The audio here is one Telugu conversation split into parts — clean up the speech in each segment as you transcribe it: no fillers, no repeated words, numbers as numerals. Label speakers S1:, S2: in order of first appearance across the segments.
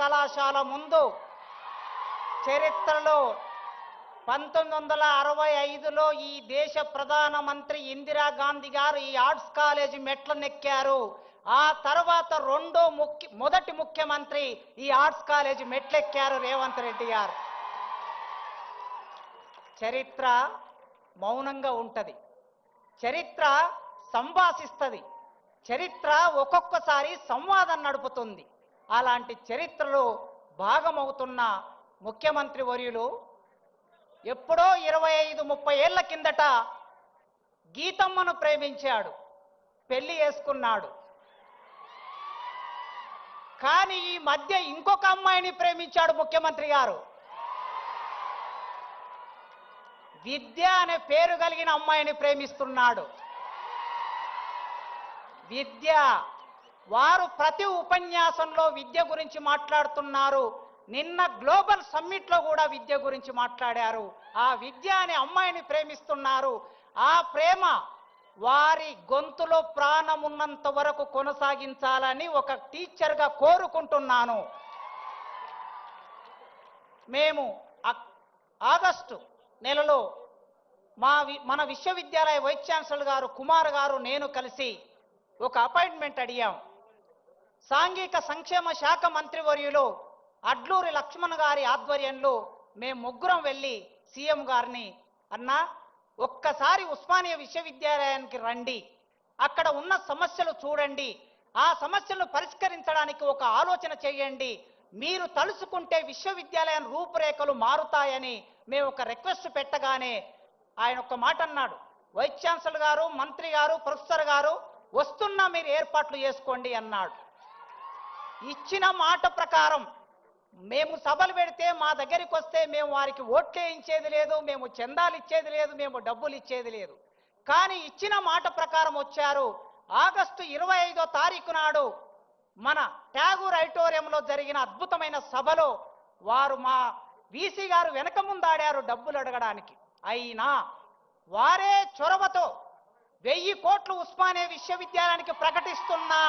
S1: కళాశాల ముందు చరిత్రలో 1965లో ఈ దేశ ప్రధానమంత్రి ఇందిరాగాంధీ గారు ఈ ఆర్ట్స్ కాలేజీ మెట్లనెక్కారు. ఆ తర్వాత మొదటి ముఖ్యమంత్రి ఈ ఆర్ట్స్ కాలేజీ మెట్లెక్కారు రేవంత్ రెడ్డి గారు. చరిత్ర మౌనంగా ఉంటది, చరిత్ర సంభాషిస్తుంది, చరిత్ర ఒక్కొక్కసారి సంవాదం నడుపుతుంది. అలాంటి చరిత్రలో భాగమవుతున్న ముఖ్యమంత్రి వర్యులు ఎప్పుడో 25-30 ఏళ్ల కిందట గీతమ్మను ప్రేమించాడు, పెళ్లి చేసుకున్నాడు. కానీ ఈ మధ్య ఇంకొక అమ్మాయిని ప్రేమించాడు ముఖ్యమంత్రి గారు. విద్య అనే పేరు కలిగిన అమ్మాయిని ప్రేమిస్తున్నాడు. విద్య, వారు ప్రతి ఉపన్యాసంలో విద్య గురించి మాట్లాడుతున్నారు. నిన్న గ్లోబల్ సమ్మిట్లో కూడా విద్య గురించి మాట్లాడారు. ఆ విద్య అనే అమ్మాయిని ప్రేమిస్తున్నారు. ఆ ప్రేమ వారి గొంతులో ప్రాణం ఉన్నంత వరకు కొనసాగించాలని ఒక టీచర్గా కోరుకుంటున్నాను. మేము ఆగస్టు నెలలో మన విశ్వవిద్యాలయ వైస్ ఛాన్సలర్ గారు కుమార్ గారు నేను కలిసి ఒక అపాయింట్మెంట్ అడిగాం. సాంఘిక సంక్షేమ శాఖ మంత్రివర్యులు అడ్లూరి లక్ష్మణ్ గారి ఆధ్వర్యంలో మేము ముగ్గురం వెళ్ళి సీఎం గారిని, అన్నా ఒక్కసారి ఉస్మానియా విశ్వవిద్యాలయానికి రండి, అక్కడ ఉన్న సమస్యలు చూడండి, ఆ సమస్యలను పరిష్కరించడానికి ఒక ఆలోచన చేయండి, మీరు తలుచుకుంటే విశ్వవిద్యాలయం రూపురేఖలు మారుతాయని మేము ఒక రిక్వెస్ట్ పెట్టగానే ఆయన ఒక మాట అన్నాడు, వైస్ ఛాన్సలర్ గారు, మంత్రి గారు, ప్రొఫెసర్ గారు వస్తున్నా, మీరు ఏర్పాట్లు చేసుకోండి అన్నాడు. ఇచ్చిన మాట ప్రకారం మేము సభలు పెడితే మా దగ్గరికి వస్తే మేము వారికి ఓట్లు వేయించేది లేదు, మేము చందాలు ఇచ్చేది లేదు, మేము డబ్బులు ఇచ్చేది లేదు. కానీ ఇచ్చిన మాట ప్రకారం వచ్చారు. ఆగస్టు 25వ తారీఖు నాడు మన ట్యాగూర్ ఆడిటోరియంలో జరిగిన అద్భుతమైన సభలో వారు మా వీసీ గారు వెనక ముందాడారు డబ్బులు అడగడానికి. అయినా వారే చొరవతో 1000 కోట్లు ఉస్మానియా విశ్వవిద్యాలయానికి ప్రకటిస్తున్నా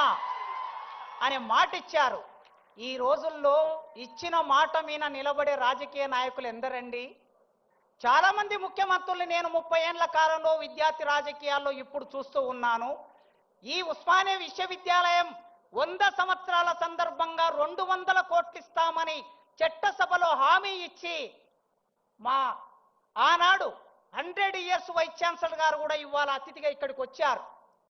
S1: అనే మాట ఇచ్చారు. ఈ రోజుల్లో ఇచ్చిన మాట మీద నిలబడే రాజకీయ నాయకులు ఎందరండి? చాలా మంది ముఖ్యమంత్రులు నేను 30 ఏళ్ల కాలంలో విద్యార్థి రాజకీయాల్లో ఇప్పుడు చూస్తూ ఉన్నాను. ఈ ఉస్మానియా విశ్వవిద్యాలయం 100 సంవత్సరాల సందర్భంగా 200 కోట్లు ఇస్తామని చట్టసభలో హామీ ఇచ్చి ఆనాడు 100 ఇయర్స్ వైస్ ఛాన్సలర్ గారు కూడా ఇవాళ అతిథిగా ఇక్కడికి వచ్చారు.